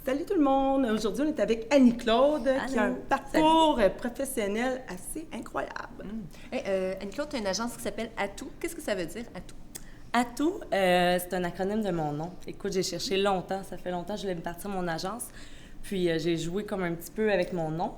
Salut tout le monde! Aujourd'hui, on est avec Annie-Claude qui a un parcours professionnel assez incroyable. Hey, Annie-Claude, tu as une agence qui s'appelle Atout. Qu'est-ce que ça veut dire, Atout? Atout, c'est un acronyme de mon nom. Écoute, j'ai cherché longtemps, ça fait longtemps que je voulais me partir mon agence. Puis j'ai joué comme un petit peu avec mon nom.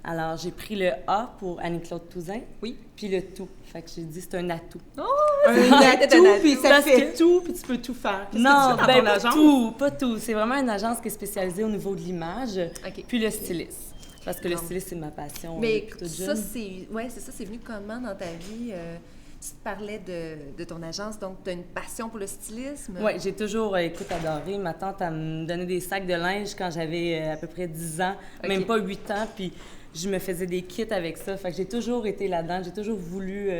Alors, j'ai pris le A pour Annie-Claude Touzin, puis le tout. Fait que j'ai dit c'est un atout. Oh! Un atout, puis ça fait tout, puis tu peux tout faire. Qu'est-ce que tu fais dans ton agence? Pas tout. C'est vraiment une agence qui est spécialisée au niveau de l'image, puis le styliste. Parce que le styliste, c'est ma passion. Mais ça, c'est venu comment dans ta vie? Tu te parlais de ton agence, donc tu as une passion pour le stylisme? Oui, j'ai toujours, adoré. Ma tante, elle me donnait des sacs de linge quand j'avais à peu près 10 ans, même pas 8 ans, puis je me faisais des kits avec ça. Fait que j'ai toujours été là-dedans, j'ai toujours voulu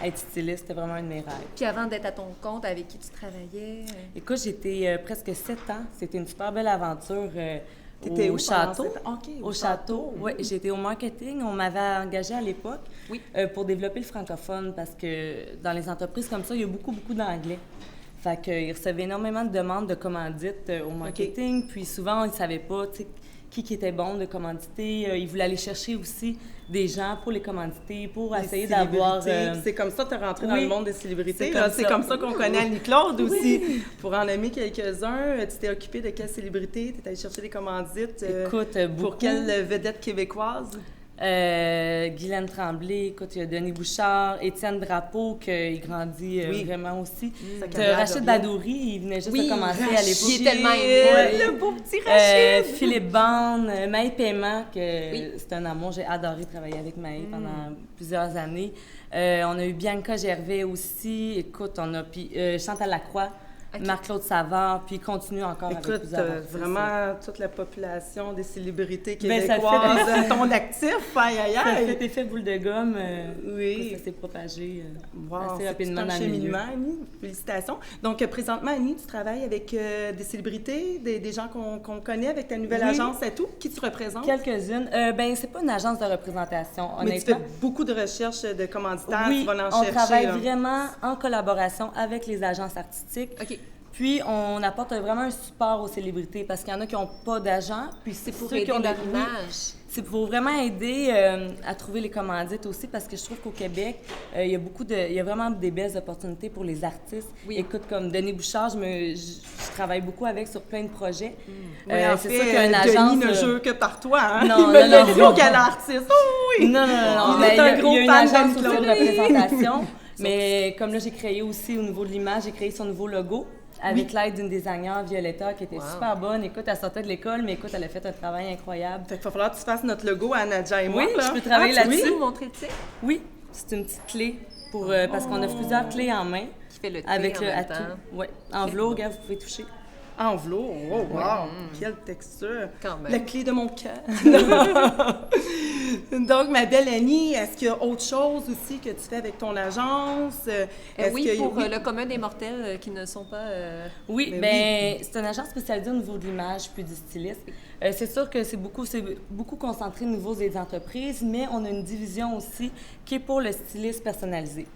être styliste, c'était vraiment un de mes rêves. Puis avant d'être à ton compte, avec qui tu travaillais? Écoute, j'étais presque 7 ans. C'était une super belle aventure. T'étais au château. Au château, oui. J'étais au marketing. On m'avait engagée à l'époque pour développer le francophone parce que dans les entreprises comme ça, il y a beaucoup d'anglais. Fait qu'ils recevaient énormément de demandes de commandites au marketing. Puis souvent, ils ne savaient pas qui était bon de commanditer. Ils voulaient aller chercher aussi des gens pour les commanditer, pour essayer d'avoir... C'est comme ça que tu es rentrée dans le monde des célébrités. C'est comme ça qu'on connaît Annie-Claude aussi. Pour en nommer quelques-uns, tu t'es occupée de quelle célébrité? Tu es allée chercher des commandites pour quelle vedette québécoise? Guylaine Tremblay, écoute, il y a Denis Bouchard, Étienne Drapeau, qui grandit vraiment aussi. Rachid Badouri, il venait juste de commencer à l'époque. Il est tellement aimé. Le beau petit Rachid! Philippe Bande, Maë Paiement, que c'est un amour. J'ai adoré travailler avec Maë pendant plusieurs années. On a eu Bianca Gervais aussi. Écoute, on a Chantal Lacroix. Marc-Claude Savard, puis il continue encore avec plusieurs artistes. Vraiment, toute la population des célébrités québécoises, ton actif, aïe. Ça fait effet boule de gomme, ça s'est propagé assez rapidement dans le milieu. Annie. Félicitations. Donc, présentement, Annie, tu travailles avec des célébrités, des gens qu'on connaît avec ta nouvelle agence et tout. Qui tu représentes? Quelques-unes. C'est pas une agence de représentation, honnêtement. Mais tu fais beaucoup de recherches de commanditaires, tu vas en chercher. On travaille vraiment en collaboration avec les agences artistiques. Puis, on apporte vraiment un support aux célébrités parce qu'il y en a qui n'ont pas d'agent. Puis, c'est pour aider leur image. C'est pour vraiment aider à trouver les commandites aussi parce que je trouve qu'au Québec, il y a vraiment des belles opportunités pour les artistes. Écoute, comme Denis Bouchard, je travaille beaucoup avec sur plein de projets. C'est sûr qu'une agence... Denis ne joue que par toi, hein? Non, il me l'a dit au quel artiste. Oh, oui! Non. Il est un gros fan de l'agence aussi de représentation. Mais comme là, j'ai créé aussi au niveau de l'image, j'ai créé son nouveau logo. Avec l'aide d'une designer, Violetta, qui était super bonne. Écoute, elle sortait de l'école, mais écoute, elle a fait un travail incroyable. Fait qu'il va falloir que tu fasses notre logo à Nadja et moi. Oui, je peux travailler là-dessus. Tu peux montrer le tien? Oui, c'est une petite clé parce qu'on a plusieurs clés en main. Qui fait le thé avec en le même atout. temps. Oui, en velours, regarde, vous pouvez toucher. En velours, oh wow! Quelle texture! Quand même. La clé de mon cœur! Donc, ma belle Annie, est-ce qu'il y a autre chose aussi que tu fais avec ton agence? Le commun des mortels qui ne sont pas... c'est une agence spécialisée au niveau de l'image puis du stylisme. C'est sûr que c'est beaucoup concentré au niveau des entreprises, mais on a une division aussi qui est pour le stylisme personnalisé.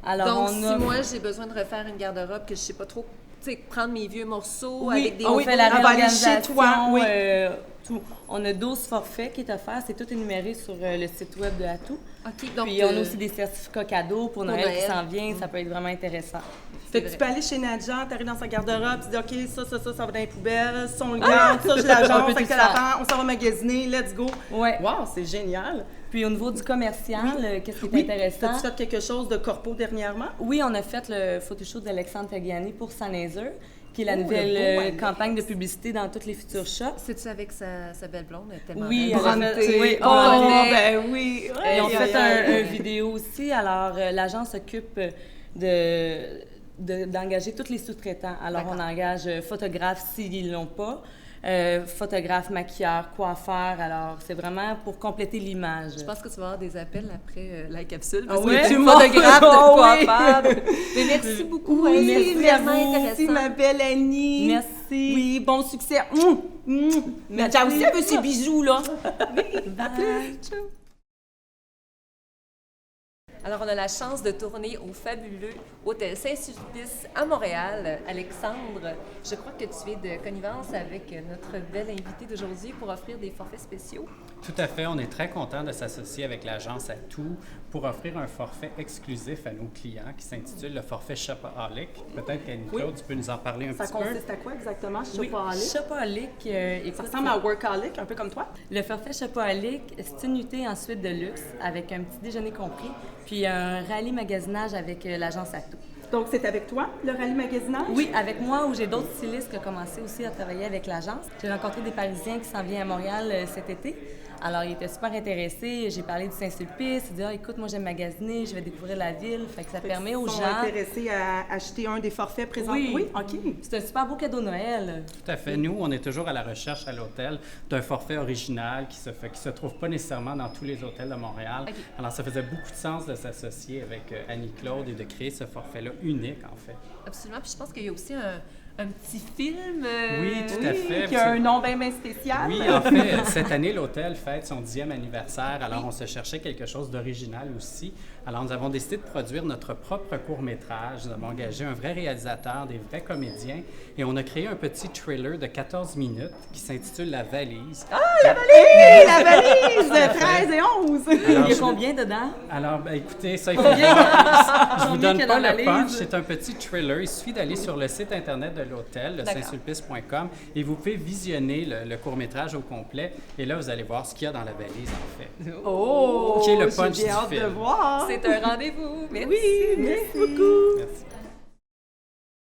Alors, si moi, j'ai besoin de refaire une garde-robe que je sais pas trop, tu sais, prendre mes vieux morceaux avec des... On fait la réorganisation, chez toi, tout. On a 12 forfaits qui est offert, c'est tout énuméré sur le site web de Atout. Donc, puis on a aussi des certificats cadeaux pour Noël qui s'en vient, ça peut être vraiment intéressant. Fait que tu peux aller chez Nadja, t'arrives dans sa garde-robe, tu dis OK, ça va dans les poubelles, ça on le garde, ça je l'agence, fait que on s'en va magasiner, let's go. Ouais. Wow, c'est génial. Puis au niveau du commercial, qu'est-ce qui est intéressant? As-tu fait quelque chose de corpo dernièrement? Oui, on a fait le photoshoot d'Alexandre Tagliani pour Saint-Nazaire, qui est la nouvelle campagne de publicité dans toutes les futures shops. C'est-tu avec sa belle blonde? Tellement oui, oui. Ils ont fait une vidéo aussi. Alors, l'agence s'occupe d'engager tous les sous-traitants. Alors, on engage photographes s'ils ne l'ont pas, photographes, maquilleurs, coiffeurs. Alors, c'est vraiment pour compléter l'image. Je pense que tu vas avoir des appels après la capsule. Parce que tu photographe de coiffeur. Mais merci beaucoup. Merci, ma belle Annie. Merci. Oui, bon succès. Nadja aussi, elle veut ses bisous, là. Bye. À plus. Ciao. Alors, on a la chance de tourner au fabuleux Hôtel Saint-Sulpice à Montréal. Alexandre, je crois que tu es de connivence avec notre belle invitée d'aujourd'hui pour offrir des forfaits spéciaux. Tout à fait. On est très content de s'associer avec l'agence Atout pour offrir un forfait exclusif à nos clients qui s'intitule le forfait Shopaholic. Peut-être qu'Annie-Claude, tu peux nous en parler un petit peu. Ça consiste à quoi exactement, Shopaholic? Oui, Shopaholic, ça ressemble à Workaholic, un peu comme toi? Le forfait Shopaholic, c'est une nuitée en suite de luxe avec un petit déjeuner compris, puis un rallye magasinage avec l'agence Atout. Donc, c'est avec toi, le rallye magasinage? Oui, avec moi, où j'ai d'autres stylistes qui ont commencé aussi à travailler avec l'agence. J'ai rencontré des Parisiens qui s'en viennent à Montréal cet été. Alors, ils étaient super intéressés. J'ai parlé du Saint-Sulpice. Ils disaient, écoute, moi, j'aime magasiner, je vais découvrir la ville. Fait que ça permet aux gens... Ils sont intéressés à acheter un des forfaits présents. Oui, OK. C'est un super beau cadeau de Noël. Tout à fait. Nous, on est toujours à la recherche à l'hôtel d'un forfait original qui se trouve pas nécessairement dans tous les hôtels de Montréal. Okay. Alors, ça faisait beaucoup de sens de s'associer avec Annie-Claude et de créer ce forfait-là unique, en fait. Absolument. Puis je pense qu'il y a aussi un petit film oui, tout à fait. Qui a un nom bien spécial. Oui, en fait, cette année, l'hôtel fête son 10e anniversaire. Alors, on se cherchait quelque chose d'original aussi. Alors, nous avons décidé de produire notre propre court-métrage. Nous avons engagé un vrai réalisateur, des vrais comédiens. Et on a créé un petit thriller de 14 minutes qui s'intitule La valise. Ah, la valise! La valise! 13 et 11! Alors, il y a combien dedans? Alors, écoutez, ça, il faut je vous donne pas le punch. C'est un petit thriller. Il suffit d'aller sur le site Internet de l'hôtel, le saintsulpice.com, et vous pouvez visionner le court-métrage au complet. Et là, vous allez voir ce qu'il y a dans la valise, en fait. Oh! Qui est le punch j'ai hâte de voir! C'est un rendez-vous. Merci. Oui, merci beaucoup. Merci.